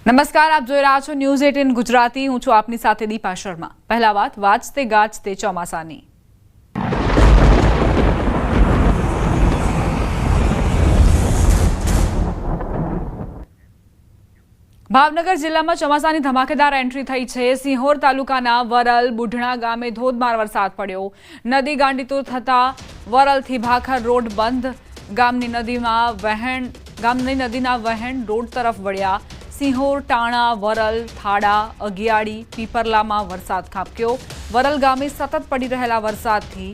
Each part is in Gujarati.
નમસ્કાર, આપ જોઈ રહ્યા છો ન્યૂઝ 18 ગુજરાતી। હું છું આપની સાથે દીપા શર્મા। પહેલા વાત વાંચતે ગાજતે ચોમાસાની। ભાવનગર જિલ્લામાં ચોમાસાની ધમાકેદાર એન્ટ્રી થઈ છે। સિંહોર તાલુકાના વરલ બુઢણા ગામે ધોધમાર વરસાદ પડ્યો। નદી ગાંડીતુર થતા વરલથી ભાખર રોડ બંધ। ગામની નદીના વહેણ રોડ તરફ વળ્યા। સિંહોર, ટાણા, વરલ, થાડા, અગિયાળી, પીપરલામાં વરસાદ ખાબક્યો। વરલ ગામે સતત પડી રહેલા વરસાદથી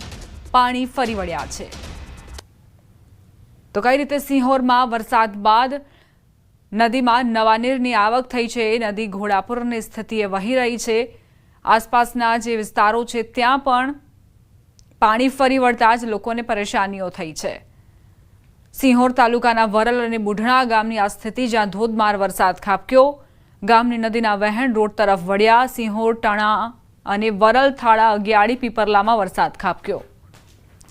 પાણી ફરી વળ્યા છે। તો કઈ રીતે સિંહોરમાં વરસાદ બાદ નદીમાં નવા નીરની આવક થઈ છે। નદી ઘોડાપુરની સ્થિતિએ વહી રહી છે। આસપાસના જે વિસ્તારો છે ત્યાં પણ પાણી ફરી વળતા જ લોકોને પરેશાનીઓ થઈ છે। સિંહોર તાલુકાના વરલ અને બુઢણા ગામની આ સ્થિતિ, જ્યાં ધોધમાર વરસાદ ખાબક્યો। ગામની નદીના વહેણ રોડ તરફ વળ્યા। સિંહોર, ટાણા અને વરલ, થાળા, અગિયાળી, પીપરલામાં વરસાદ ખાબક્યો।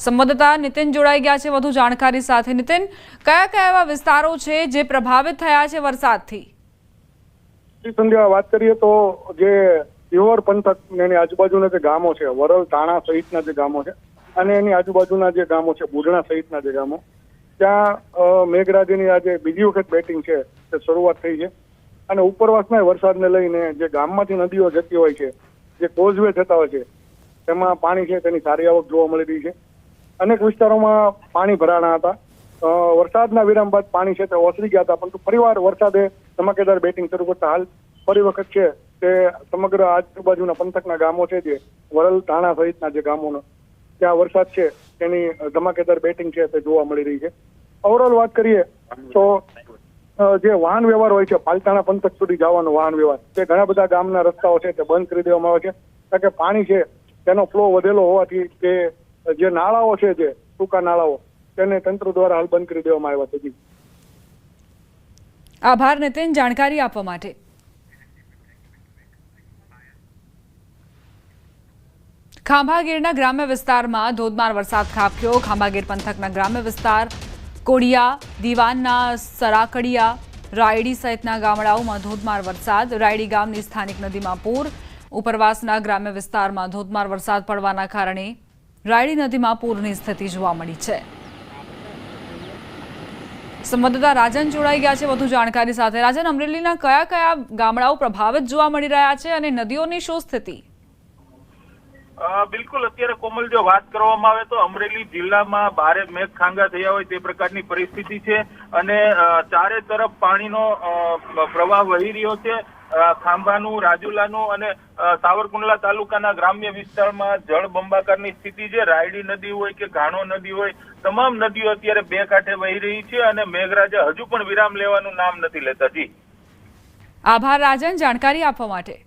સંવાદદાતા નીતિન જોડાઈ ગયા છે વધુ જાણકારી સાથે। નીતિન, કયા કયા એવા વિસ્તારો છે જે પ્રભાવિત થયા છે વરસાદથી? સંધ્યા, વાત કરીએ તો જે સિહોર પંથક એની આજુબાજુના જે ગામો છે, વરલ, ટાણા સહિતના જે ગામો છે અને એની આજુબાજુના જે ગામો છે, બુઢણા સહિતના જે ગામો, ત્યાં મેઘરાજાની આજે બીજી વખત બેટિંગ છે તે શરૂઆત થઈ છે। અને ઉપરવાસના વરસાદને લઈને જે ગામમાંથી નદીઓ જતી હોય છે, જે કોઝવે જતા હોય છે, તેમાં પાણી છે તેની સારી આવક જોવા મળી રહી છે। અનેક વિસ્તારોમાં પાણી ભરાણા હતા। વરસાદના વિરામ બાદ પાણી છે તે ઓસરી ગયા હતા, પરંતુ ફરીવાર વરસાદે ધમાકેદાર બેટિંગ શરૂ કરતા હાલ ફરી વખત છે તે સમગ્ર આજુબાજુના પંથકના ગામો છે, જે વરલ, ટાણા સહિતના જે ગામોનો, ત્યાં વરસાદ છે તેની ધમાકેદાર બેટિંગ છે તે જોવા મળી રહી છે। ઓવરઓલ વાત કરીએ તો જે વાહન વ્યવહાર હોય છે, પાલતાણા પંથક સુધી જવાનો વાહન વ્યવહાર, તે ઘણા બધા ગામના રસ્તાઓ છે તે બંધ કરી દેવામાં આવે છે, કારણ કે પાણી છે તેનો ફ્લો વધેલો હોવાથી તે જે નાળાઓ છે, જે ટૂંકા નાળાઓ, તેને તંત્ર દ્વારા હાલ બંધ કરી દેવામાં આવ્યા છે। આભાર નીતિન, જાણકારી આપવા માટે। ખાંભાગીરના ગ્રામ્ય વિસ્તારમાં ધોધમાર વરસાદ ખાબક્યો। ખાંભાગીર પંથકના ગ્રામ્ય વિસ્તાર કોડિયા, દીવાનના સરાકડિયા, રાયડી સહિતના ગામડાઓમાં ધોધમાર વરસાદ। રાયડી ગામની સ્થાનિક નદીમાં પૂર। ઉપરવાસના ગ્રામ્ય વિસ્તારમાં ધોધમાર વરસાદ પડવાના કારણે રાયડી નદીમાં પૂરની સ્થિતિ જોવા મળી છે। સંવાદદાતા રાજન જોડાઈ ગયા છે વધુ જાણકારી સાથે। રાજન, અમરેલીના કયા કયા ગામડાઓ પ્રભાવિત જોવા મળી રહ્યા છે અને નદીઓની શું સ્થિતિ? બિલકુલ, અત્યારે કોમલ જો વાત કરવામાં આવે તો અમરેલી જિલ્લામાં ભારે મેઘખાંગા થયા હોય તે પ્રકારની પરિસ્થિતિ છે અને ચારે તરફ પાણીનો પ્રવાહ વહી રહ્યો છે। ખાંભાનું, રાજુલાનું અને સાવરકુંડલા તાલુકાના ગ્રામ્ય વિસ્તારમાં જળબંબાકારની સ્થિતિ છે। રાયડી નદી હોય કે ઘાણો નદી હોય, તમામ નદીઓ અત્યારે બે કાંઠે વહી રહી છે અને મેઘરાજા હજુ પણ વિરામ લેવાનું નામ નથી લેતા। જી આભાર રાજન, જાણકારી આપવા માટે।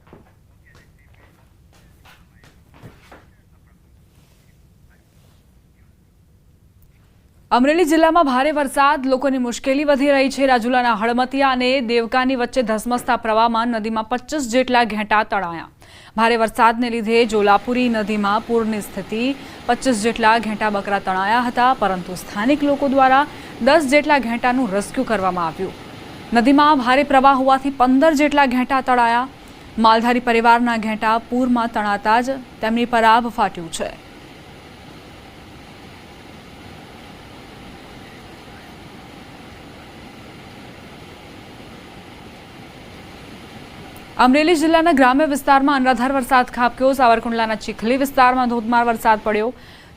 અમરેલી જિલ્લામાં ભારે વરસાદ, લોકોની મુશ્કેલી વધી રહી છે। રાજુલાના હળમતિયા અને દેવકાની વચ્ચે ધસમસતા પ્રવાહમાં નદીમાં 25 જેટલા ઘેટા તણાયા। ભારે વરસાદને લીધે જોલાપુરી નદીમાં પૂરની સ્થિતિ, 25 જેટલા ઘેટા બકરા તણાયા હતા, પરંતુ સ્થાનિક લોકો દ્વારા 10 જેટલા ઘેટાનું રેસ્ક્યુ કરવામાં આવ્યું। નદીમાં ભારે પ્રવાહ હોવાથી 15 જેટલા ઘેટા તણાયા। માલધારી પરિવારના ઘેટા પૂરમાં તણાતા જ તેમની પર આભ ફાટ્યું છે। અમરેલી જિલ્લાના ગ્રામ્ય વિસ્તારમાં અનરાધાર વરસાદ ખાબક્યો। સાવરકુંડલાના ચીખલી વિસ્તારમાં ધોધમાર વરસાદ પડ્યો।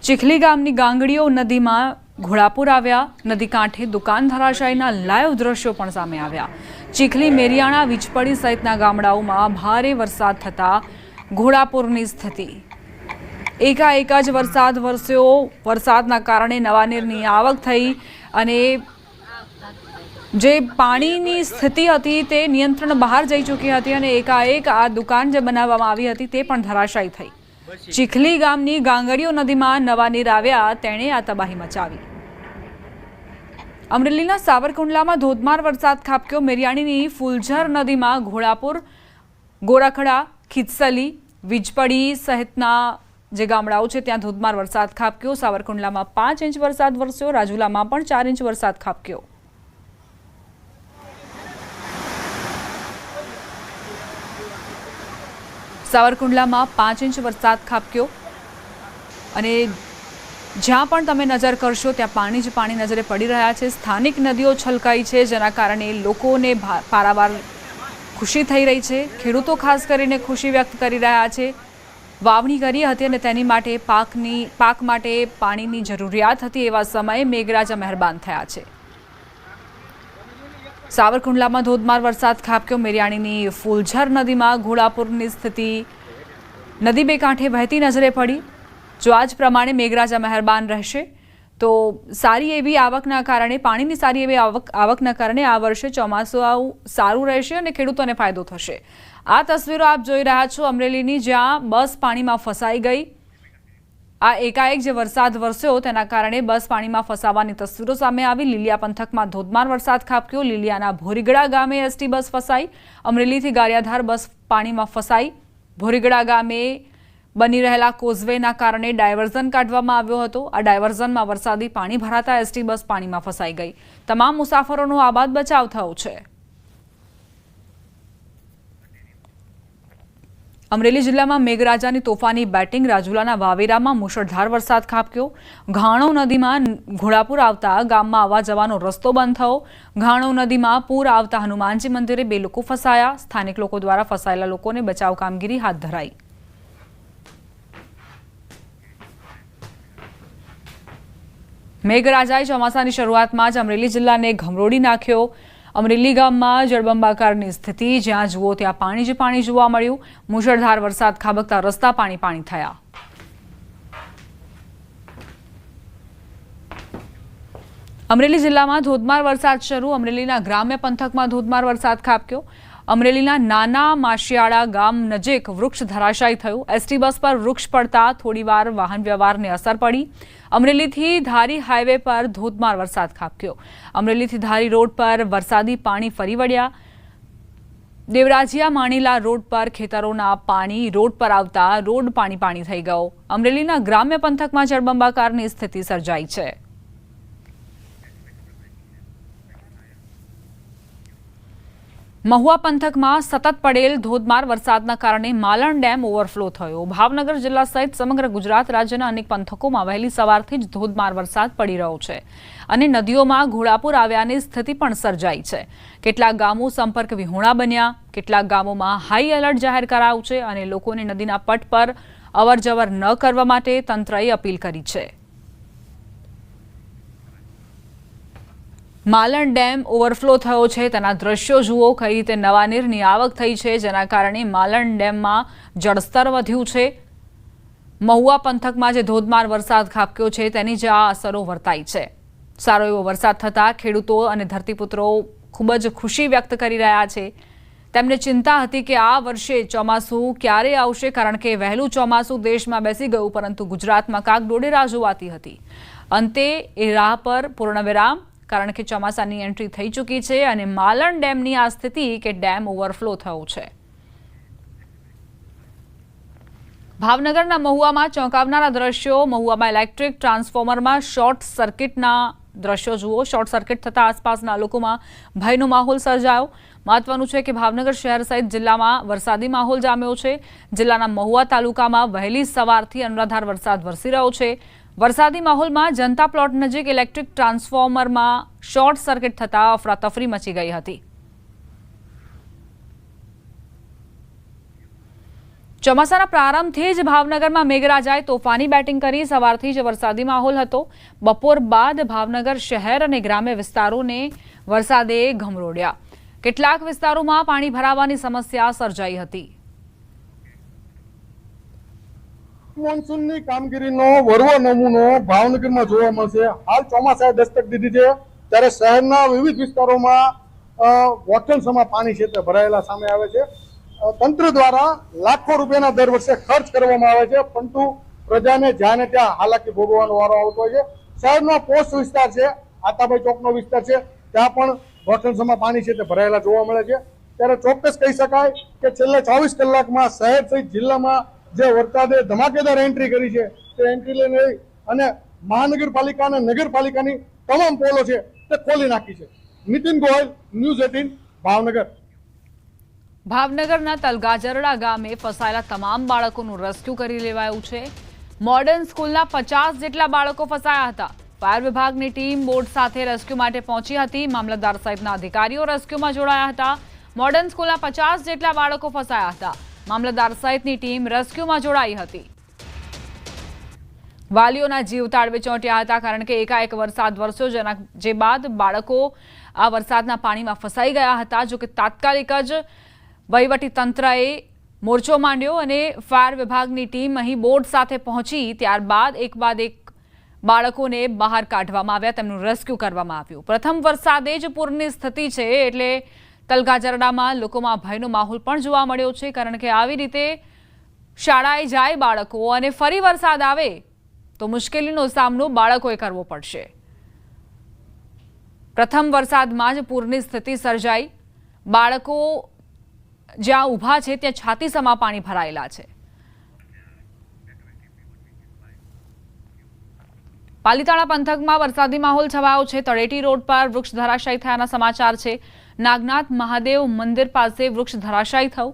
ચીખલી ગામની ગાંગડીઓ નદીમાં ઘોડાપુર આવ્યા। નદી કાંઠે દુકાન ધરાશાયીના લાઈવ દ્રશ્યો પણ સામે આવ્યા। ચીખલી, મેરિયાણા, વીજપડી સહિતના ગામડાઓમાં ભારે વરસાદ થતા ઘોડાપુરની સ્થિતિ। એકાએક જ વરસાદ વરસ્યો। વરસાદના કારણે નવા નીરની આવક થઈ અને જે પાણીની સ્થિતિ હતી તે નિયંત્રણ બહાર જઈ ચૂકી હતી અને એકાએક આ દુકાન જે બનાવવામાં આવી હતી તે પણ ધરાશાયી થઈ। ચીખલી ગામની ગાંગડીઓ નદીમાં નવા નીર આવ્યા, તેણે આ તબાહી મચાવી। અમરેલીના સાવરકુંડલામાં ધોધમાર વરસાદ ખાબક્યો। મેરિયાણીની ફૂલઝર નદીમાં ઘોડાપુર, ગોરાખડા, ખીચસલી, વીજપડી સહિતના જે ગામડાઓ છે ત્યાં ધોધમાર વરસાદ ખાબક્યો। સાવરકુંડલામાં 5 ઇંચ વરસાદ વરસ્યો। રાજુલામાં પણ 4 ઇંચ વરસાદ ખાબક્યો। સાવરકુંડલામાં 5 ઇંચ વરસાદ ખાબક્યો અને જ્યાં પણ તમે નજર કરશો ત્યાં પાણી જ પાણી નજરે પડી રહ્યા છે. સ્થાનિક નદીઓ છલકાઈ છે, જેના કારણે લોકોને પારાવાર ખુશી થઈ રહી છે. ખેડૂતો ખાસ કરીને ખુશી વ્યક્ત કરી રહ્યા છે. વાવણી કરી હતી અને તેની માટે પાક માટે પાણીની જરૂરિયાત હતી. એવા સમયે મેઘરાજા મહેરબાન થયા છે. સાવરકુંડલામાં ધોધમાર વરસાદ ખાબક્યો. મેરિયાણીની ફૂલઝર નદીમાં ઘોડાપુરની સ્થિતિ, નદી બે કાંઠે વહેતી નજરે પડી. જો આજ પ્રમાણે મેઘરાજા મહેરબાન રહેશે તો સારી એવી આવકના કારણે પાણીની સારી એવી આવકના કારણે આ વર્ષે ચોમાસું સારું રહેશે અને ખેડૂતોને ફાયદો થશે. આ તસવીરો આપ જોઈ રહ્યા છો અમરેલીની, જ્યાં બસ પાણીમાં ફસાઈ ગઈ. આ એકાએક જે વરસાદ વરસ્યો તેના કારણે બસ પાણીમાં ફસાવાની તસવીરો સામે આવી. લીલિયા પંથકમાં ધોધમાર વરસાદ ખાબક્યો. લીલિયાના ભોરીગડા ગામે એસટી બસ ફસાઈ. અમરેલીથી ગારિયાધાર બસ પાણીમાં ફસાઈ. ભોરીગડા ગામે બની રહેલા કોઝવેના કારણે ડાયવર્ઝન કાઢવામાં આવ્યો હતો. આ ડાયવર્ઝનમાં વરસાદી પાણી ભરાતા એસટી બસ પાણીમાં ફસાઈ ગઈ. તમામ મુસાફરોનો આબાદ બચાવ થયો છે. અમરેલી જિલ્લામાં મેઘરાજાની તોફાની બેટિંગ. રાજુલાના વાવેરામાં મુશળધાર વરસાદ ખાબક્યો. ઘાણો નદીમાં ઘોડાપુર આવતા ગામમાં આવવા જવાનો રસ્તો બંધ થયો. ઘાણો નદીમાં પૂર આવતા હનુમાનજી મંદિરે 2 લોકો ફસાયા. સ્થાનિક લોકો દ્વારા ફસાયેલા લોકોને બચાવ કામગીરી હાથ ધરાઈ. મેઘરાજાએ ચોમાસાની શરૂઆતમાં જ અમરેલી જિલ્લાને ઘમરોડી નાખ્યો. અમરેલી ગામમાં જળબંબાકારની સ્થિતિ, જ્યાં જુઓ ત્યાં પાણી જ પાણી જોવા મળ્યું. મુશળધાર વરસાદ ખાબકતા રસ્તા પાણી થયા. અમરેલી જિલ્લામાં ધોધમાર વરસાદ શરૂ. અમરેલીના ગ્રામ્ય પંથકમાં ધોધમાર વરસાદ ખાબક્યો. અમરેલીના નાના માશિયાળા ગામ નજીક વૃક્ષ ધરાશાયી થયું. એસટી બસ પર વૃક્ષ પડતા થોડીવાર વાહન વ્યવહારને અસર પડી. અમરેલીથી ધારી હાઈવે પર ધોધમાર વરસાદ ખાબક્યો. અમરેલીથી ધારી રોડ પર વરસાદી પાણી ફરી વળ્યા. દેવરાજીયા માણીલા રોડ પર ખેતરોના પાણી રોડ પર આવતા રોડ પાણી થઈ ગયો. અમરેલીના ગ્રામ્ય પંથકમાં જળબંબાકારની સ્થિતિ સર્જાઈ છે. મહુવા પંથકમાં સતત પડેલ ધોધમાર વરસાદના કારણે માલણ ડેમ ઓવરફ્લો થયો. ભાવનગર જિલ્લા સહિત સમગ્ર ગુજરાત રાજ્યના અનેક પંથકોમાં વહેલી સવારથી જ ધોધમાર વરસાદ પડી રહ્યો છે અને નદીઓમાં ઘોડાપુર આવ્યાની સ્થિતિ પણ સર્જાઈ છે. કેટલાક ગામો સંપર્ક વિહોણા બન્યા. કેટલાક ગામોમાં હાઈ એલર્ટ જાહેર કરાયું છે અને લોકોને નદીના પટ પર અવરજવર ન કરવા માટે તંત્રએ અપીલ કરી છે. માલણ ડેમ ઓવરફ્લો થયો છે, તેના દ્રશ્યો જુઓ. કઈ રીતે નવા નીરની આવક થઈ છે, જેના કારણે માલણ ડેમમાં જળસ્તર વધ્યું છે. મહુવા પંથકમાં જે ધોધમાર વરસાદ ખાબક્યો છે તેની જ આ અસરો વર્તાઈ છે. સારો એવો વરસાદ થતાં ખેડૂતો અને ધરતીપુત્રો ખૂબ જ ખુશી વ્યક્ત કરી રહ્યા છે. તેમને ચિંતા હતી કે આ વર્ષે ચોમાસું ક્યારે આવશે, કારણ કે વહેલું ચોમાસું દેશમાં બેસી ગયું, પરંતુ ગુજરાતમાં કાગડોળે રાહ જોવાતી હતી. અંતે એ રાહ પર પૂર્ણવિરામ, કારણ કે ચોમાસાની એન્ટ્રી થઈ ચૂકી છે અને માલણ ડેમની આ સ્થિતિ કે ડેમ ઓવરફ્લો થયો છે. ભાવનગરના મહુવામાં ચોંકાવનારા દ્રશ્યો. મહુવામાં ઇલેક્ટ્રિક ટ્રાન્સફોર્મરમાં શોર્ટ સર્કિટના દ્રશ્યો જુઓ. શોર્ટ સર્કિટ થતાં આસપાસના લોકોમાં ભયનો માહોલ સર્જાયો. મહત્વનું છે કે ભાવનગર શહેર સહિત જિલ્લામાં વરસાદી માહોલ જામ્યો છે. જિલ્લાના મહુવા તાલુકામાં વહેલી સવારથી અનરાધાર વરસાદ વરસી રહ્યો છે. વરસાદી માહોલમાં જનતા પ્લોટ નજીક ઇલેક્ટ્રિક ટ્રાન્સફોર્મરમાં શોર્ટ સર્કિટ થતાં અફરાતફરી મચી ગઈ હતી. ચોમાસાના પ્રારંભથી જ ભાવનગરમાં મેઘરાજાએ તોફાની બેટિંગ કરી. સવારથી જ વરસાદી માહોલ હતો. બપોર બાદ ભાવનગર શહેર અને ગ્રામ્ય વિસ્તારોને વરસાદે ઘમરોડ્યા. કેટલાક વિસ્તારોમાં પાણી ભરાવાની સમસ્યા સર્જાઈ હતી. મોન્સૂનની કામગીરીનો વરવો નમૂનો ભાવનગરમાં જોવા મળશે. હાલ ચોમાસાએ દસ્તક દીધી છે, ત્યારે શહેરના વિવિધ વિસ્તારોમાં વોટરસમાં પાણી છે તે ભરાયેલા સામે આવે છે. તંત્ર દ્વારા લાખો રૂપિયાના દર વર્ષે ખર્ચ કરવામાં આવે છે, પરંતુ પ્રજાને જ્યાં ને ત્યાં હાલાકી ભોગવવાનો વારો આવતો હોય છે. શહેરનો પોસ્ટ વિસ્તાર છે, આતાભાઈ ચોકનો વિસ્તાર છે, ત્યાં પણ વોટરસમાં પાણી છે તે ભરાયેલા જોવા મળે છે. ત્યારે ચોક્કસ કહી શકાય કે છેલ્લા 24 કલાકમાં શહેર સહિત જિલ્લામાં જે વરસાદે ધમાકેદાર એન્ટ્રી કરી છે તે એન્ટ્રી લઈને અને મહાનગરપાલિકા અને નગરપાલિકાની તમામ પોલો છે તે ખોલી નાખી છે. નીતિન ગોયલ, ન્યૂઝ 18, ભાવનગર. ભાવનગરના તલગાજરડા ગામે ફસાયેલા તમામ બાળકોનું રેસ્ક્યુ કરી લેવાયું છે. મોડર્ન સ્કૂલના 50 જેટલા બાળકો ફસાયા હતા. ફાયર વિભાગની ટીમ બોટ સાથે રેસ્ક્યુ માટે પહોંચી હતી. મામલતદાર સહિતના અધિકારીઓ રેસ્ક્યુમાં જોડાયા હતા. મોડર્ન સ્કૂલના 50 જેટલા બાળકો ફસાયા હતા. મામલતદાર સહિતની ટીમ રેસ્ક્યુમાં જોડાઈ હતી. વાલીઓના જીવ તાળવે ચોંટ્યા હતા, કારણ કે એકાએક વરસાદ વરસ્યો, જે બાદ બાળકો આ વરસાદના પાણીમાં ફસાઈ ગયા હતા. જો કે તાત્કાલિક જ વહીવટી તંત્રએ મોરચો માંડ્યો અને ફાયર વિભાગની ટીમ અહીં બોટ સાથે પહોંચી. ત્યારબાદ એક બાદ એક બાળકોને બહાર કાઢવામાં આવ્યા, તેમનું રેસ્ક્યુ કરવામાં આવ્યું. પ્રથમ વરસાદે જ પૂરની સ્થિતિ છે, એટલે તલગાજરડામાં લોકોમાં ભયનો માહોલ પણ જોવા મળ્યો છે, કારણ કે આવી રીતે શાળાએ જાય બાળકો અને ફરી વરસાદ આવે તો મુશ્કેલીનો સામનો બાળકોએ કરવો પડશે. પ્રથમ વરસાદમાં જ પૂરની સ્થિતિ સર્જાઈ. બાળકો જ્યાં ઊભા છે ત્યાં છાતીસમા પાણી ભરાયેલા છે. પાલીતાણા પંથકમાં વરસાદી માહોલ છવાયો છે. તળેટી રોડ પર વૃક્ષ ધરાશાયી થયાના સમાચાર છે. નાગનાથ મહાદેવ મંદિર પાસે વૃક્ષ ધરાશાયી થયું.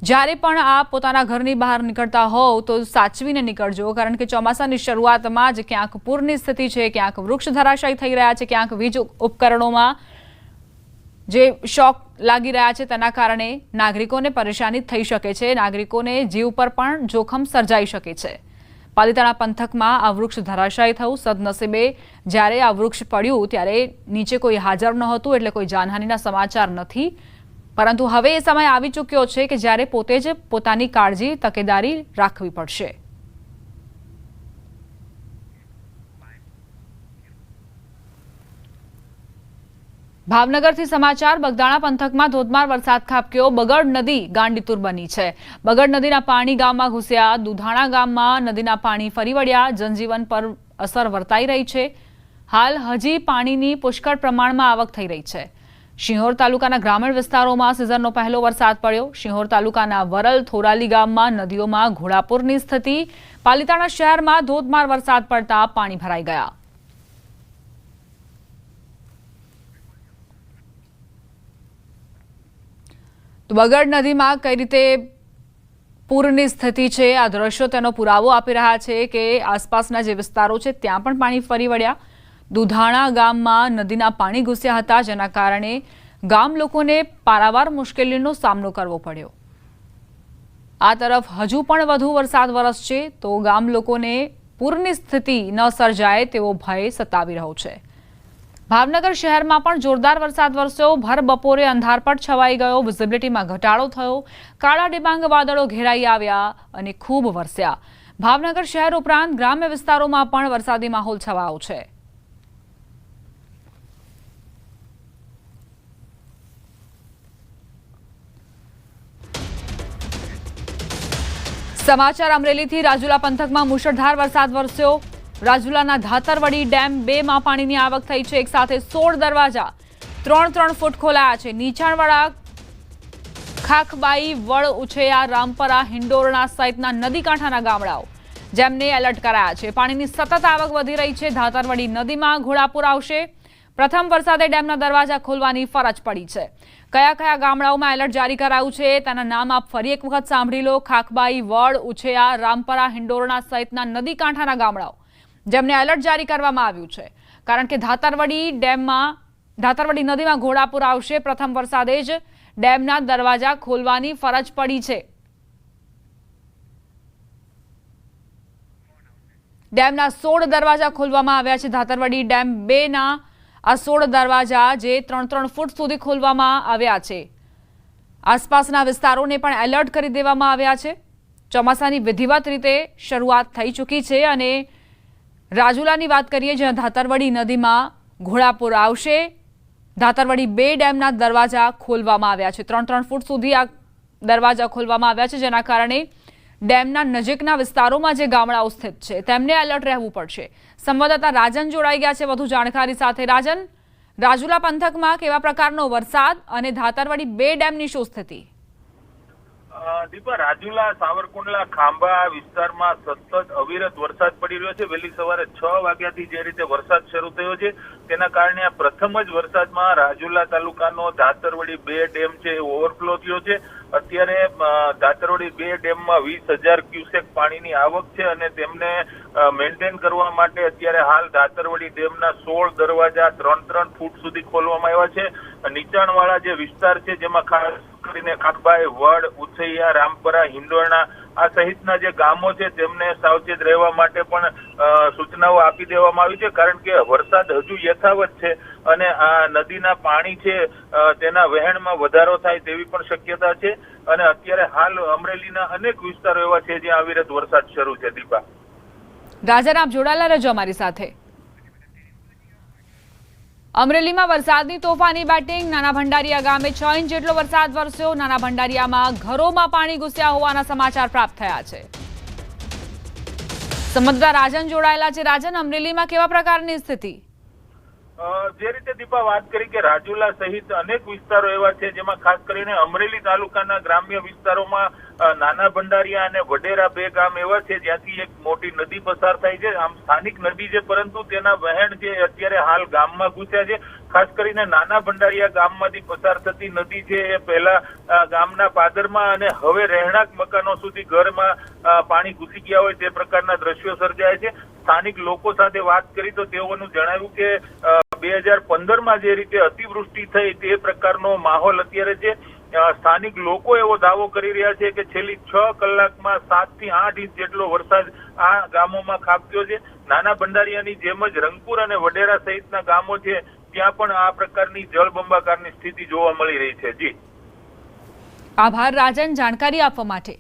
જ્યારે પણ આપ પોતાના ઘરની બહાર નીકળતા હોવ તો સાચવીને નીકળજો, કારણ કે ચોમાસાની શરૂઆતમાં જ ક્યાંક પૂરની સ્થિતિ છે, ક્યાંક વૃક્ષ ધરાશાયી થઈ રહ્યા છે, ક્યાંક વીજ ઉપકરણોમાં જે શોક લાગી રહ્યા છે તેના કારણે નાગરિકોને પરેશાની થઈ શકે છે. નાગરિકોને જીવ પર પણ જોખમ સર્જાઈ શકે છે. પાલીતાણા પંથકમાં આ વૃક્ષ ધરાશાયી થયું. સદનસીબે જ્યારે આ વૃક્ષ પડ્યું ત્યારે નીચે કોઈ હાજર નહોતું, એટલે કોઈ જાનહાનિના સમાચાર નથી. પરંતુ હવે એ સમય આવી ચૂક્યો છે કે જ્યારે પોતે જ પોતાની કાળજી, તકેદારી રાખવી પડશે. ભાવનગરથી સમાચાર. બગદાણા પંથકમાં ધોધમાર વરસાદ ખાબક્યો. બગડ નદી ગાંડીતુર બની છે. બગડ નદીના પાણી ગામમાં ઘૂસ્યા. દુધાણા ગામમાં નદીના પાણી ફરી વળ્યા. જનજીવન પર અસર વર્તાઈ રહી છે. હાલ હજી પાણીની પુષ્કળ પ્રમાણમાં આવક થઈ રહી છે. શિહોર તાલુકાના ગ્રામીણ વિસ્તારોમાં સિઝનનો પહેલો વરસાદ પડ્યો. શિહોર તાલુકાના વરલ થોરાલી ગામમાં નદીઓમાં ઘોડાપૂરની સ્થિતિ. પાલીતાણા શહેરમાં ધોધમાર વરસાદ પડતા પાણી ભરાઈ ગયા. તો બગડ નદીમાં કઈ રીતે પૂરની સ્થિતિ છે, આ દ્રશ્યો તેનો પુરાવો આપી રહ્યા છે કે આસપાસના જે વિસ્તારો છે ત્યાં પણ પાણી ફરી વળ્યા. દુધાણા ગામમાં નદીના પાણી ઘૂસ્યા હતા, જેના કારણે ગામ લોકોને પારાવાર મુશ્કેલીનો સામનો કરવો પડ્યો. આ તરફ હજુ પણ વધુ વરસાદ વરસશે તો ગામ લોકોને પૂરની સ્થિતિ ન સર્જાય તેવો ભય સતાવી રહ્યો છે. ભાવનગર શહેરમાં પણ જોરદાર વરસાદ વરસ્યો. ભર બપોરે અંધારપટ છવાઈ ગયો. વિઝિબિલિટીમાં ઘટાડો થયો. કાળા ડિબાંગ વાદળો ઘેરાઈ આવ્યા અને ખૂબ વરસ્યા. ભાવનગર શહેર ઉપરાંત ગ્રામ્ય વિસ્તારોમાં પણ વરસાદી માહોલ છવાયો છે. સમાચાર અમરેલીથી. રાજુલા પંથકમાં મુશળધાર વરસાદ વરસ્યો. રાજુલાના ધાતરવડી ડેમ 2 માં પાણીની આવક થઈ છે. એક સાથે 16 દરવાજા 3 ફૂટ ખોલાયા છે. નીચાણવાળા ખાખબાઈ, વડ ઉછેયા, રામપરા, હિંડોરણા સહિતના નદી કાંઠાના ગામડાઓ જેમને એલર્ટ કરાયા છે. પાણીની સતત આવક વધી રહી છે. ધાતરવડી નદીમાં ઘોડાપૂર આવશે. પ્રથમ વરસાદે ડેમના દરવાજા ખોલવાની ફરજ પડી છે. કયા કયા ગામડાઓમાં એલર્ટ જારી કરાયું છે તેના નામ આપ ફરી એક વખત સાંભળી લો. ખાખબાઈ, વડ ઉછેયા, રામપરા, હિંડોરણા સહિતના નદી કાંઠાના ગામડાઓ જેમને એલર્ટ જારી કરવામાં આવ્યું છે, કારણ કે ધાતરવડી નદીમાં ઘોડાપૂર આવશે. પ્રથમ વરસાદે જ ડેમના દરવાજા ખોલવાની ફરજ પડી છે. ડેમના 16 દરવાજા ખોલવામાં આવ્યા છે. ધાતરવડી ડેમ 2 ના આ 16 દરવાજા જે 3 ફૂટ સુધી ખોલવામાં આવ્યા છે. આસપાસના વિસ્તારોને પણ એલર્ટ કરી દેવામાં આવ્યા છે. ચોમાસાની વિધિવત રીતે શરૂઆત થઈ ચૂકી છે અને રાજુલાની વાત કરીએ, જ્યાં ધાતરવડી નદીમાં ઘોડાપૂર આવશે. ધાતરવડી 2 ડેમના દરવાજા ખોલવામાં આવ્યા છે. 3 ફૂટ સુધી આ દરવાજા ખોલવામાં આવ્યા છે, જેના કારણે ડેમના નજીકના વિસ્તારોમાં જે ગામડાઓ સ્થિત છે તેમને એલર્ટ રહેવું પડશે. સંવાદદાતા રાજન જોડાઈ ગયા છે વધુ જાણકારી સાથે. રાજન, રાજુલા પંથકમાં કેવા પ્રકારનો વરસાદ અને ધાતરવડી 2 ડેમની શું સ્થિતિ? દીપા, રાજુલા, સાવરકુંડલા, ખાંભા વિસ્તારમાં સતત અવિરત વરસાદ પડી રહ્યો છે. વહેલી સવારે 6 વાગ્યાથી જે રીતે વરસાદ શરૂ થયો છે તેના કારણે આ પ્રથમ જ વરસાદમાં રાજુલા તાલુકાનો ધાતરવડી 2 ડેમ છે એ ઓવરફ્લો થયો છે. અત્યારે ધાતરવડી 2 ડેમમાં 20,000 ક્યુસેક પાણીની આવક છે અને તેમને મેન્ટેન કરવા માટે અત્યારે હાલ ધાતરવડી ડેમના 16 દરવાજા 3-3 ફૂટ સુધી ખોલવામાં આવ્યા છે. નીચાણવાળા જે વિસ્તાર છે જેમાં ખાસ કરીને ખાખબાઈ, વડ, ઉછૈયા, રામપરા, હિંડોરણા આ સહિતના જે ગામો છે તેમને સાવચેત રહેવા માટે પણ સૂચનાઓ આપી દેવામાં આવી છે, કારણ કે વરસાદ હજુ યથાવત છે અને આ નદીના પાણી છે તેના વહેણમાં વધારો થાય તેવી પણ શક્યતા છે. અને અત્યારે હાલ અમરેલીના અનેક વિસ્તારો એવા છે જ્યાં અવિરત વરસાદ શરૂ છે. દીપા, રાજન, આપ જોડાયેલા રહેજો અમારી સાથે. અમરેલીમાં વરસાદની તોફાની બેટિંગ. નાના ભંડારીયા ગામે 6 ઇંચ જેટલો વરસાદ વરસ્યો. નાના ભંડારીયામાં ઘરોમાં પાણી ઘૂસ્યા હોવાના સમાચાર પ્રાપ્ત થયા છે. સંવાદદાતા રાજન જોડાયેલા છે. રાજન, અમરેલીમાં કેવા પ્રકારની સ્થિતિ? જે રીતે દીપા વાત કરી કે રાજુલા સહિત અનેક વિસ્તારો એવા છે જેમાં ખાસ કરીને અમરેલી તાલુકાના ગ્રામ્ય વિસ્તારોમાં નાના ભંડારીયા અને વડેરા 2 ગામ એવા છે જ્યાંથી એક મોટી નદી પસાર થાય છે. આમ સ્થાનિક નદી છે, પરંતુ તેના વહેણ છે અત્યારે હાલ ગામમાં ઘૂસ્યા છે. ખાસ કરીને નાના ભંડારીયા ગામમાંથી પસાર થતી નદી છે એ પહેલા ગામના પાદરમાં અને હવે રહેણાંક મકાનો સુધી ઘરમાં પાણી ઘૂસી ગયા હોય તે પ્રકારના દ્રશ્યો સર્જાય છે. સ્થાનિક લોકો સાથે વાત કરી તો તેઓનું જણાવ્યું કે 2015માં જે રીતે અતિવૃષ્ટિ થઈ તે પ્રકારનો માહોલ અત્યારે છે. સ્થાનિક લોકો એવો દાવો કરી રહ્યા છે કે છેલ્લી 6 કલાકમાં 7 થી 8 ઇંચ જેટલો વરસાદ આ ગામોમાં ખાબક્યો છે. નાના ભંડારીયાની જેમ જ રંગપુર અને વડેરા સહિતના ગામો છે ત્યાં પણ આ પ્રકારની જળબંબાકારની સ્થિતિ જોવા મળી રહી છે. જી, આભાર રાજન જાણકારી આપવા માટે.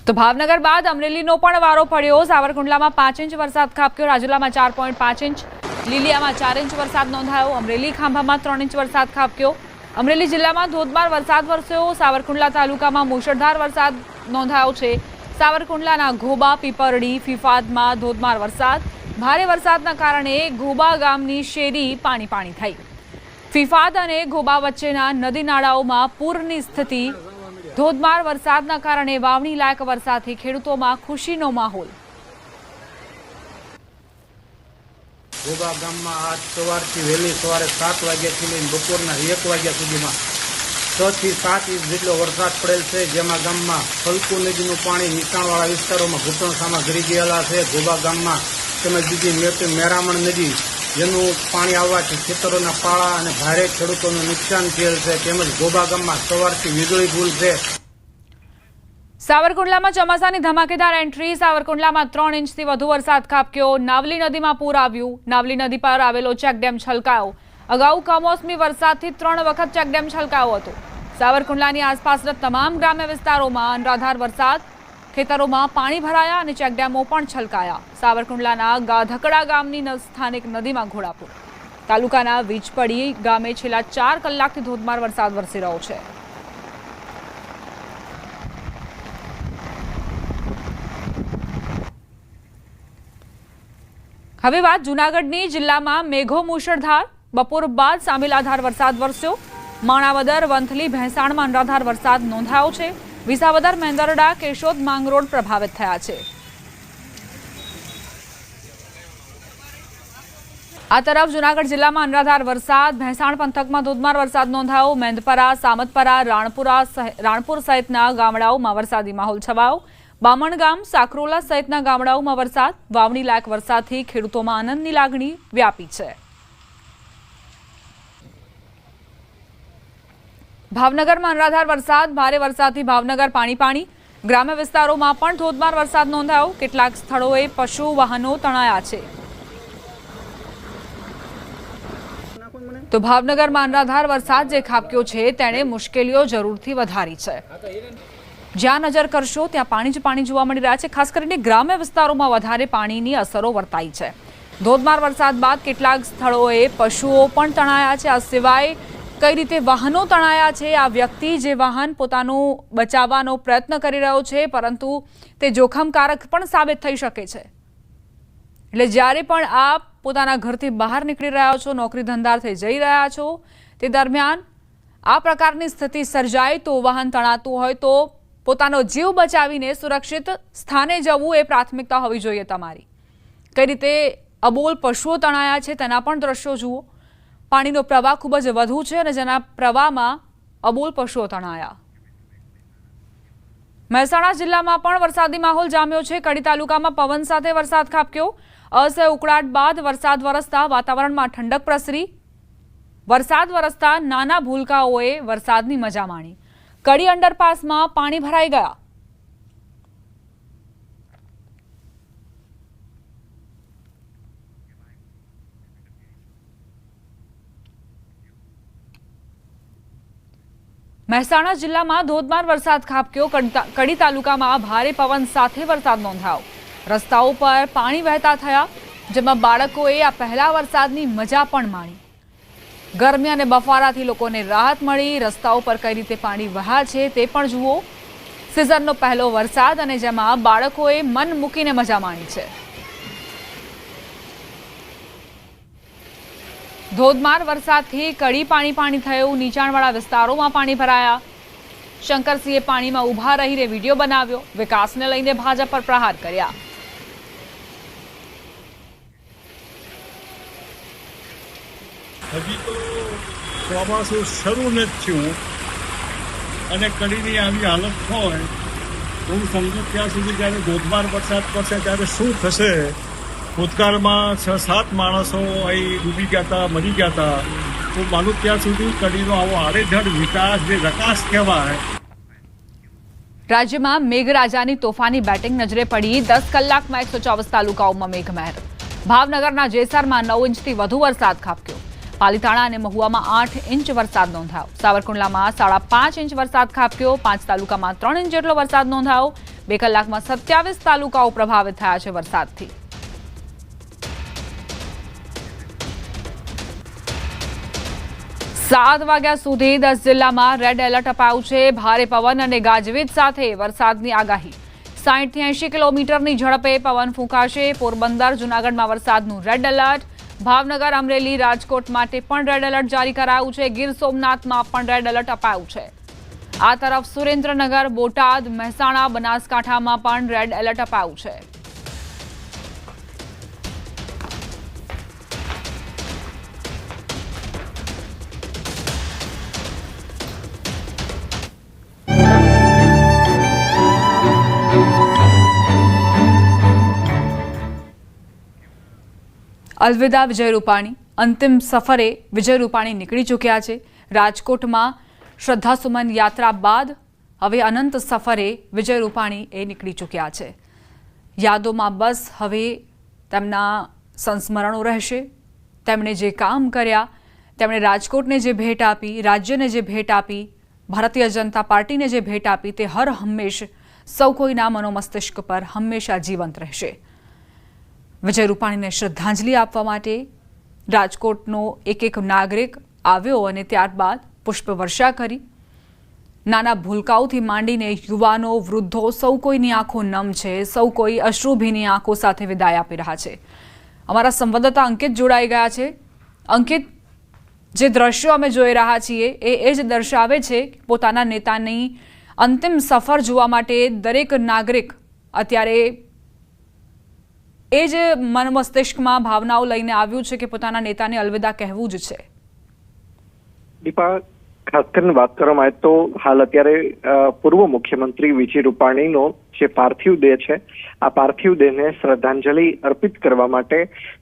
તો ભાવનગર બાદ અમરેલીનો પણ વારો પડ્યો. સાવરકુંડલામાં 5 ઇંચ વરસાદ ખાબક્યો. રાજુલામાં 4.5 ઇંચ, લીલિયામાં 4 ઇંચ વરસાદ નોંધાયો. અમરેલી ખાંભામાં 3 ઇંચ વરસાદ ખાબક્યો. અમરેલી જિલ્લામાં ધોધમાર વરસાદ વરસ્યો. સાવરકુંડલા તાલુકામાં મુશળધાર વરસાદ નોંધાયો છે. સાવરકુંડલાના ઘોબા, પીપરડી, ફિફાદમાં ધોધમાર વરસાદ. ભારે વરસાદના કારણે ઘોબા ગામની શેરી પાણી થઈ. ફિફાદ અને ઘોબા વચ્ચેના નદી નાળાઓમાં પૂરની સ્થિતિ. ધોધમાર વરસાદના કારણે વાવણી લાયક વરસાદથી ખેડૂતોમાં ખુશીનો માહોલ. ઘોબા ગામમાં આજ સવારથી વહેલી સવારે 7 વાગ્યાથી લઈને બપોરના 1 વાગ્યા સુધીમાં 6 થી 7 ઇંચ જેટલો વરસાદ પડેલ છે, જેમાં ગામમાં ફલકુ નદીનું પાણી નીચાણવાળા વિસ્તારોમાં ઘૂંટણ સામા ઘરી ગયેલા છે. ઘોબા ગામમાં તેમજ બીજી મેરામણ નદી જેનું પાણી આવવાથી ખેતરોના પાળા અને ભારે ખેડૂતોનું નુકસાન થયેલ છે. તેમજ ઘોબા ગામમાં સવારથી વીજળી ગુલ છે. સાવરકુંડલામાં ચોમાસાની ધમાકેદાર એન્ટ્રી. સાવરકુંડલામાં 3 ઇંચથી વધુ વરસાદ ખાબક્યો. નાવલી નદીમાં પૂર આવ્યું. નાવલી નદી પર આવેલો ચેકડેમ છલકાયો. અગાઉ કમોસમી વરસાદથી 3 વખત ચેકડેમ છલકાયો હતો. સાવરકુંડલાની આસપાસના તમામ ગ્રામ્ય વિસ્તારોમાં અનરાધાર વરસાદ. ખેતરોમાં પાણી ભરાયા અને ચેકડેમો પણ છલકાયા. સાવરકુંડલાના ગાધકડા ગામની સ્થાનિક નદીમાં ઘોડાપુર. તાલુકાના વીજપડી ગામે છેલ્લા 4 કલાકથી ધોધમાર વરસાદ વરસી રહ્યો છે. હવે વાત જૂનાગઢની. જિલ્લામાં મેઘો મુશળધાર. બપોર બાદ સામેલાધાર વરસાદ વરસ્યો. માણાવદર, વંથલી, ભેંસાણમાં અનરાધાર વરસાદ નોંધાયો છે. વિસાવદર, મેંદરડા, કેશોદ, માંગરોળ પ્રભાવિત થયા છે. આ તરફ જૂનાગઢ જિલ્લામાં અનરાધાર વરસાદ. ભેંસાણ પંથકમાં ધોધમાર વરસાદ નોંધાયો. મેંદપરા, સામતપરા, રાણપુર સહિતના ગામડાઓમાં વરસાદી માહોલ છવાયો. બામણગામ, સાકરોલા સહિતના ગામડાઓમાં વરસાદ. વાવણી લાયક વરસાદથી ખેડૂતોમાં આનંદની લાગણી વ્યાપી છે. ભાવનગરમાં અનરાધાર વરસાદ. ભારે વરસાદથી ભાવનગર પાણી. ગ્રામ્ય વિસ્તારોમાં પણ ધોધમાર વરસાદ નોંધાયો. કેટલાક સ્થળોએ પશુ વાહનો તણાયા છે. તો ભાવનગરમાં અનરાધાર વરસાદ જે ખાબક્યો છે તેણે મુશ્કેલીઓ જરૂરથી વધારી છે. જ્યાં નજર કરશો ત્યાં પાણી જ પાણી જોવા મળી રહ્યા છે. ખાસ કરીને ગ્રામ્ય વિસ્તારોમાં વધારે પાણીની અસરો વર્તાઈ છે. ધોધમાર વરસાદ બાદ કેટલાક સ્થળોએ પશુઓ પણ તણાયા છે. આ સિવાય કઈ રીતે વાહનો તણાયા છે. આ વ્યક્તિ જે વાહન પોતાનું બચાવવાનો પ્રયત્ન કરી રહ્યો છે, પરંતુ તે જોખમકારક પણ સાબિત થઈ શકે છે. એટલે જ્યારે પણ આપ પોતાના ઘરથી બહાર નીકળી રહ્યા છો, નોકરી ધંધાર્થે જઈ રહ્યા છો, તે દરમિયાન આ પ્રકારની સ્થિતિ સર્જાય તો વાહન તણાતું હોય તો પોતાનો જીવ બચાવીને સુરક્ષિત સ્થાને જવું એ પ્રાથમિકતા હોવી જોઈએ તમારી. કઈ રીતે અબોલ પશુઓ તણાયા છે તેના પણ દ્રશ્યો જુઓ. પાણીનો પ્રવાહ ખૂબ જ વધુ છે અને જેના પ્રવાહમાં અબોલ પશુઓ તણાયા. મહેસાણા જિલ્લામાં પણ વરસાદી માહોલ જામ્યો છે. કડી તાલુકામાં પવન સાથે વરસાદ ખાબક્યો. અસહ્ય ઉકળાટ બાદ વરસાદ વરસતા વાતાવરણમાં ઠંડક પ્રસરી. વરસાદ વરસતા નાના ભૂલકાઓએ વરસાદની મજા માણી. કડી અંડરપાસમાં પાણી ભરાઈ ગયા. મહેસાણા જિલ્લામાં ધોધમાર વરસાદ ખાબક્યો. કડી તાલુકામાં ભારે પવન સાથે વરસાદ નોંધાયો. રસ્તાઓ પર પાણી વહેતા થયા, જેમાં બાળકોએ આ પહેલા વરસાદની મજા પણ માણી. ગરમી અને બફારાથી લોકોને રાહત મળી. રસ્તાઓ પર કઈ રીતે પાણી વહ્યા છે તે પણ જુઓ. સિઝનનો પહેલો વરસાદ અને જેમાં બાળકોએ મન મૂકીને મજા માણી છે. ધોધમાર વરસાદથી કડી પાણી થયું. નીચાણવાળા વિસ્તારોમાં પાણી ભરાયા. શંકરસિંહે પાણીમાં ઊભા રહીને વિડીયો બનાવ્યો. વિકાસને લઈને ભાજપ પર પ્રહાર કર્યા. હજી તો ચોમાસું શરૂ નથી થયું અને કડીની આવી હાલત હોય તો હું સમજુ ત્યાં સુધી જ્યારે ધોધમાર વરસાદ પડશે ત્યારે શું થશે. ભૂતકાળમાં 6-7 માણસો અહીં ડૂબી ગયા હતા, મરી ગયા હતા. તો માનું ત્યાં સુધી કડીનો આવો આડેધડ વિકાસ જે રકાસ કહેવાય. રાજ્યમાં મેઘરાજાની તોફાની બેટિંગ નજરે પડી. 10 કલાકમાં 124 તાલુકાઓમાં મેઘમહેર. ભાવનગરના જેસરમાં 9 ઇંચથી વધુ વરસાદ ખાબક્યો. પાલીતાણા અને મહુવામાં 8 ઇંચ વરસાદ નોંધાયો. સાવરકુંડલામાં 5.5 ઇંચ વરસાદ ખાબક્યો. 5 તાલુકામાં 3 ઇંચ જેટલો વરસાદ નોંધાયો. 2 કલાકમાં 27 તાલુકાઓ પ્રભાવિત થયા છે વરસાદથી. સાત વાગ્યા સુધી 10 જિલ્લામાં રેડ એલર્ટ અપાયું છે. ભારે પવન અને ગાજવીજ સાથે વરસાદની આગાહી. 60 થી 80 કિલોમીટરની ઝડપે પવન ફૂંકાશે. પોરબંદર, જૂનાગઢમાં વરસાદનું રેડ એલર્ટ. ભાવનગર, અમરેલી, રાજકોટ માટે પણ રેડ એલર્ટ જારી કરાયું છે. ગીર સોમનાથમાં પણ રેડ એલર્ટ અપાયું છે. આ તરફ સુરેન્દ્રનગર, બોટાદ, મહેસાણા, બનાસકાંઠામાં પણ રેડ એલર્ટ અપાયું છે. અલવિદા વિજય રૂપાણી. અંતિમ સફરે વિજય રૂપાણી નીકળી ચૂક્યા છે. રાજકોટમાં શ્રદ્ધાસુમન યાત્રા બાદ હવે અનંત સફરે વિજય રૂપાણી એ નીકળી ચૂક્યા છે. યાદોમાં બસ હવે તેમના સંસ્મરણો રહેશે. તેમણે જે કામ કર્યા, તેમણે રાજકોટને જે ભેટ આપી, રાજ્યને જે ભેટ આપી, ભારતીય જનતા પાર્ટીને જે ભેટ આપી, તે હર હંમેશ સૌ કોઈના મનોમસ્તિષ્ક પર હંમેશા જીવંત રહેશે. વિજય રૂપાણીને શ્રદ્ધાંજલિ આપવા માટે રાજકોટનો એક નાગરિક આવ્યો અને ત્યારબાદ પુષ્પવર્ષા કરી. નાના ભૂલકાઓથી માંડીને યુવાનો, વૃદ્ધો, સૌ કોઈની આંખો નમ છે. સૌ કોઈ અશ્રુભીની આંખો સાથે વિદાય આપી રહ્યા છે. અમારા સંવાદદાતા અંકિત જોડાઈ ગયા છે. અંકિત, જે દ્રશ્યો અમે જોઈ રહ્યા છીએ એ જ દર્શાવે છે કે પોતાના નેતાની અંતિમ સફર જોવા માટે દરેક નાગરિક અત્યારે એ જ મન મસ્તિષ્કમાં ભાવનાઓ લઈને આવ્યું છે કે પોતાના નેતાને અલવિદા કહેવું જ છે. દીપા, ખાસ કરીને વાત કરવામાં આવે તો હાલ અત્યારે પૂર્વ મુખ્યમંત્રી વિજય રૂપાણીનો જે પાર્થિવ દેહ છે, આ પાર્થિવ દેહને શ્રદ્ધાંજલિ અર્પિત કરવા માટે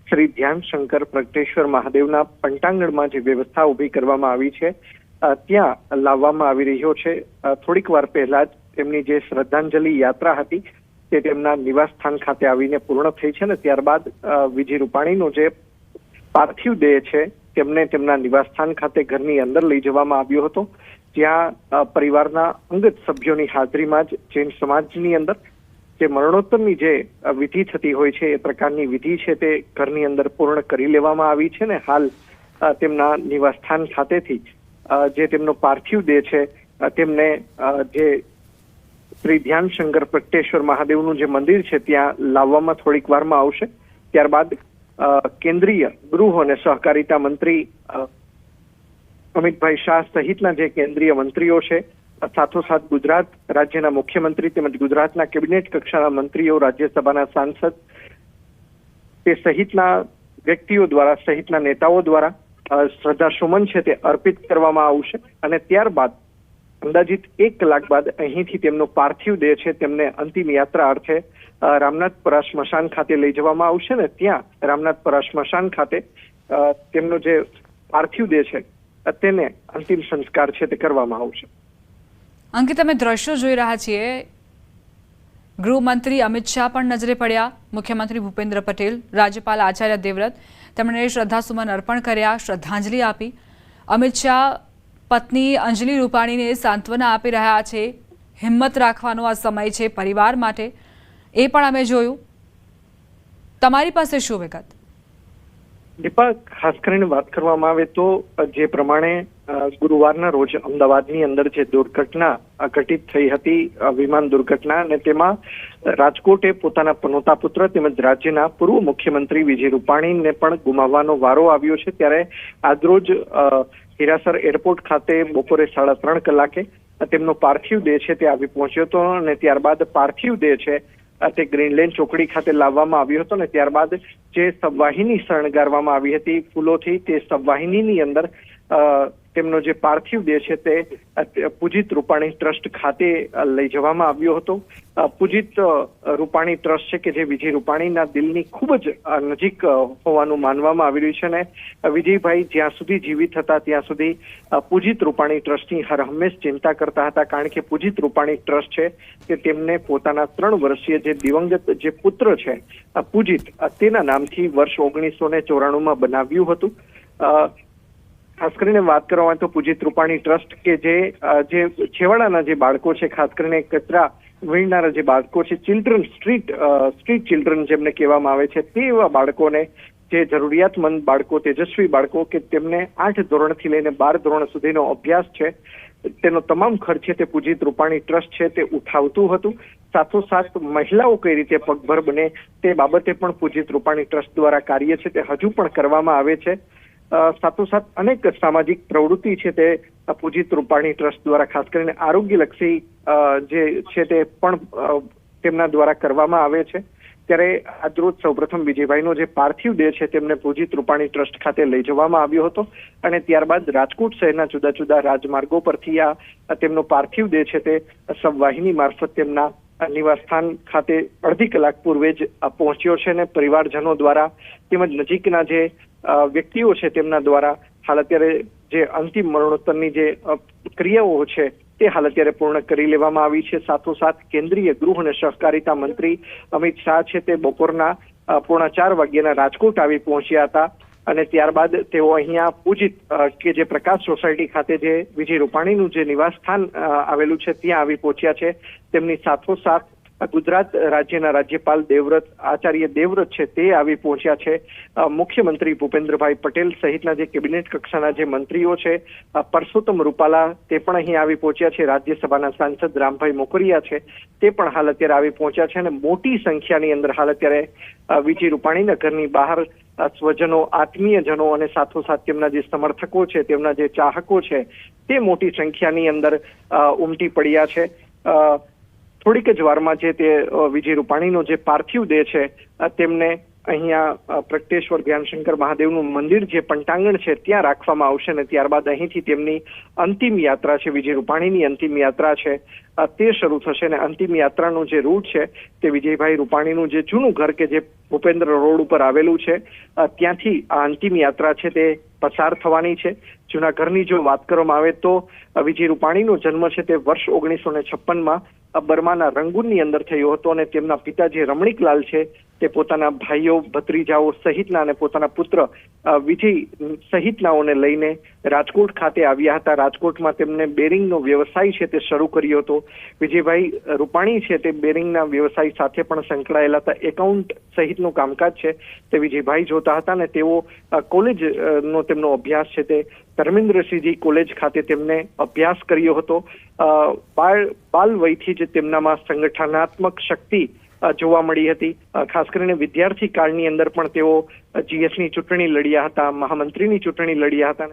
શ્રી ધ્યાન શંકર પ્રગટેશ્વર મહાદેવના પંટાંગણમાં જે વ્યવસ્થા ઊભી કરવામાં આવી છે ત્યાં લાવવામાં આવી રહ્યો છે. થોડીક વાર પહેલા જ તેમની જે શ્રદ્ધાંજલિ યાત્રા હતી તે તેમના નિવાસ સ્થાન ખાતે આવીને પૂર્ણ થઈ છે. ને ત્યારબાદ વિજય રૂપાણીનો જે પાર્થિવ દેહ છે તેમને તેમના નિવાસ સ્થાન ખાતે ઘરની અંદર લઈ જવામાં આવ્યો હતો, જ્યાં પરિવારના અંગત સભ્યોની હાજરીમાં જ જૈન સમાજની અંદર જે મરણોત્તરની જે વિધિ થતી હોય છે એ પ્રકારની વિધિ છે તે ઘરની અંદર પૂર્ણ કરી લેવામાં આવી છે. ને હાલ તેમના નિવાસ સ્થાન ખાતેથી જે તેમનો પાર્થિવ દેહ છે તેમને જે શ્રી ધ્યાન શંકર પ્રગટેશ્વર મહાદેવનું જે મંદિર છે ત્યાં લાવવામાં થોડીક વારમાં આવશે. ત્યારબાદ કેન્દ્રીય ગૃહ અને સહકારિતા મંત્રી અમિતભાઈ શાહ સહિતના જે કેન્દ્રીય મંત્રીઓ છે, સાથોસાથ ગુજરાત રાજ્યના મુખ્યમંત્રી તેમજ ગુજરાતના કેબિનેટ કક્ષાના મંત્રીઓ, રાજ્યસભાના સાંસદ તે સહિતના વ્યક્તિઓ દ્વારા, સહિતના નેતાઓ દ્વારા શ્રદ્ધાસુમન છે તે અર્પિત કરવામાં આવશે અને ત્યારબાદ અંદાજિત 1 કલાક બાદ અહીંથી તેમનો પાર્થિવ દેહ છે તેમને અંતિમ યાત્રા અર્થે રામનાથપરા સ્મશાન ખાતે લઈ જવામાં આવશે ને ત્યાં રામનાથપરા સ્મશાન ખાતે તેમનો જે પાર્થિવ દેહ છે તેને અંતિમ સંસ્કાર છે તે કરવામાં આવશે. અંકિત, અમે દ્રશ્યો જોઈ રહ્યા છીએ. ગૃહમંત્રી અમિત શાહ પણ નજરે પડ્યા, મુખ્યમંત્રી ભૂપેન્દ્ર પટેલ, રાજ્યપાલ આચાર્ય દેવવ્રત, તેમણે શ્રદ્ધાસુમન અર્પણ કર્યા, શ્રદ્ધાંજલિ આપી. અમિત શાહ પત્ની અંજલિ રૂપાણીને સાંત્વના આપી રહ્યા છે. હિંમત રાખવાનો આ સમય છે પરિવાર માટે, એ પણ અમે જોયું. તમારી પાસે શું વિગત? દીપા, ખાસ કરીને વાત કરવામાં આવે તો જે પ્રમાણે ગુરુવારના રોજ અમદાવાદની અંદર જે દુર્ઘટના ઘટિત થઈ હતી, વિમાન દુર્ઘટના, અને તેમાં રાજકોટે પોતાના પનોતા પુત્ર તેમજ રાજ્યના પૂર્વ મુખ્યમંત્રી વિજય રૂપાણીને પણ ગુમાવવાનો વારો આવ્યો છે. ત્યારે આજરોજ હીરાસર એરપોર્ટ ખાતે બપોરે 3:30 કલાકે તેમનો પાર્થિવ દેહ છે તે આવી પહોંચ્યો હતો અને ત્યારબાદ પાર્થિવ દેહ છે તે ગ્રીનલેન્ડ ચોકડી ખાતે લાવવામાં આવ્યો હતો અને ત્યારબાદ જે સબવાહિની શણગારવામાં આવી હતી ફૂલોથી, તે સબવાહિનીની અંદર તેમનો જે પાર્થિવ દેહ છે તે પૂજિત રૂપાણી ટ્રસ્ટ ખાતે લઈ જવામાં આવ્યો હતો. પૂજિત રૂપાણી ટ્રસ્ટ છે કે જે વિજય રૂપાણીના દિલની ખૂબ જ નજીક હોવાનું માનવામાં આવી રહ્યું છે અને વિજયભાઈ જ્યાં સુધી જીવિત હતા ત્યાં સુધી પૂજિત રૂપાણી ટ્રસ્ટની હર હંમેશ ચિંતા કરતા હતા, કારણ કે પૂજિત રૂપાણી ટ્રસ્ટ છે કે તેમને પોતાના 3 વર્ષીય જે દિવંગત જે પુત્ર છે પૂજિત, તેના નામથી વર્ષ 1994 બનાવ્યું હતું. ખાસ કરીને વાત કરવામાં આવે તો પૂજિત રૂપાણી ટ્રસ્ટ કે જે છેવાડાના જે બાળકો છે, ખાસ કરીને કચરા વીણનારા જે બાળકો છે, ચિલ્ડ્રન સ્ટ્રીટ ચિલ્ડ્રન જેમને કહેવામાં આવે છે, તે એવા બાળકોને, જે જરૂરિયાતમંદ બાળકો, તેજસ્વી બાળકો કે તેમને 8 ધોરણથી લઈને 12 ધોરણ સુધીનો અભ્યાસ છે તેનો તમામ ખર્ચ છે તે પૂજિત રૂપાણી ટ્રસ્ટ છે તે ઉઠાવતું હતું. સાથોસાથ મહિલાઓ કઈ રીતે પગભર બને તે બાબતે પણ પૂજિત રૂપાણી ટ્રસ્ટ દ્વારા કાર્ય છે તે હજુ પણ કરવામાં આવે છે. સાથોસાથ અનેક સામાજિક પ્રવૃત્તિ છે તે પૂજિત રૂપાણી ટ્રસ્ટ દ્વારા, ખાસ કરીને આરોગ્યલક્ષી જે છે તે પણ તેમના દ્વારા કરવામાં આવે છે. ત્યારે આજરોજ સૌપ્રથમ વિજયભાઈનો જે પાર્થિવ દેહ છે તેમને પૂજિત રૂપાણી ટ્રસ્ટ ખાતે લઈ જવામાં આવ્યો હતો અને ત્યારબાદ રાજકોટ શહેરના જુદા જુદા રાજમાર્ગો પરથી તેમનો પાર્થિવ દેહ છે તે સબવાહિની મારફત તેમના નિવાસસ્થાન ખાતે અડધી કલાક પૂર્વે જ પહોંચ્યો છે અને પરિવારજનો દ્વારા તેમજ નજીકના જે વ્યક્તિઓ છે તેમના દ્વારા હાલ અત્યારે જે અંતિમ મરણોત્તરની જે ક્રિયાઓ છે તે હાલ અત્યારે પૂર્ણ કરી લેવામાં આવી છે. સાથોસાથ કેન્દ્રીય ગૃહ અને સહકારિતા મંત્રી અમિત શાહ છે તે બપોરના 4:30 વાગ્યાના રાજકોટ આવી પહોંચ્યા હતા અને ત્યારબાદ તેઓ અહીંયા પૂજિત કે જે પ્રકાશ સોસાયટી ખાતે જે વિજય રૂપાણીનું જે નિવાસસ્થાન આવેલું છે ત્યાં આવી પહોંચ્યા છે. તેમની સાથોસાથ ગુજરાત રાજ્યના રાજ્યપાલ દેવવ્રત, આચાર્ય દેવવ્રત છે તે આવી પહોંચ્યા છે. મુખ્યમંત્રી ભૂપેન્દ્રભાઈ પટેલ સહિતના જે કેબિનેટ કક્ષાના જે મંત્રીઓ છે, પરસોત્તમ રૂપાલા તે પણ અહીં આવી પહોંચ્યા છે. રાજ્યસભાના સાંસદ રામભાઈ મોકરિયા છે તે પણ હાલ અત્યારે આવી પહોંચ્યા છે અને મોટી સંખ્યાની અંદર હાલ અત્યારે વિજય રૂપાણીના ઘરની બહાર સ્વજનો, આત્મીયજનો અને સાથોસાથ તેમના જે સમર્થકો છે, તેમના જે ચાહકો છે તે મોટી સંખ્યાની અંદર ઉમટી પડ્યા છે. થોડીક જ વારમાં જે તે વિજય રૂપાણીનો જે પાર્થિવ દેહ છે તેમને અહીંયા પ્રગટેશ્વર ધ્યાનશંકર મહાદેવનું મંદિર જે પંટાંગણ છે ત્યાં રાખવામાં આવશે અને ત્યારબાદ અહીંથી તેમની અંતિમ યાત્રા છે, વિજય રૂપાણીની અંતિમ યાત્રા છે તે શરૂ થશે અને અંતિમ યાત્રાનો જે રૂટ છે તે વિજયભાઈ રૂપાણીનું જે જૂનું ઘર કે જે ભૂપેન્દ્ર રોડ ઉપર આવેલું છે ત્યાંથી આ અંતિમ યાત્રા છે તે પસાર થવાની છે. જૂના ઘરની જો વાત કરવામાં આવે તો વિજય રૂપાણીનો જન્મ છે તે વર્ષ 1956માં બર્માના રંગૂનની અંદર થયો હતો અને તેમના પિતા જે રમણીકલાલ છે તે પોતાના ભાઈઓ, ભત્રીજાઓ સહિતના અને પોતાના પુત્ર વિજય સહિતનાઓને લઈને રાજકોટ ખાતે આવ્યા હતા. રાજકોટમાં તેમને બેરિંગનો વ્યવસાય છે તે શરૂ કર્યો હતો. વિજયભાઈ રૂપાણી છે તે બેરિંગના વ્યવસાય સાથે પણ સંકળાયેલા હતા. એકાઉન્ટ સહિતનું કામકાજ છે તે વિજયભાઈ જોતા હતા અને તેઓ કોલેજનો તેમનો અભ્યાસ છે તે ધર્મેન્દ્રસિંહજી કોલેજ ખાતે તેમને અભ્યાસ કર્યો હતો. બાલ વયથી જ તેમનામાં સંગઠનાત્મક શક્તિ જોવા મળી હતી. ખાસ કરીને વિદ્યાર્થી કાળની અંદર પણ તેઓ GS ની ચૂંટણી લડ્યા હતા, મહામંત્રીની ચૂંટણી લડ્યા હતા.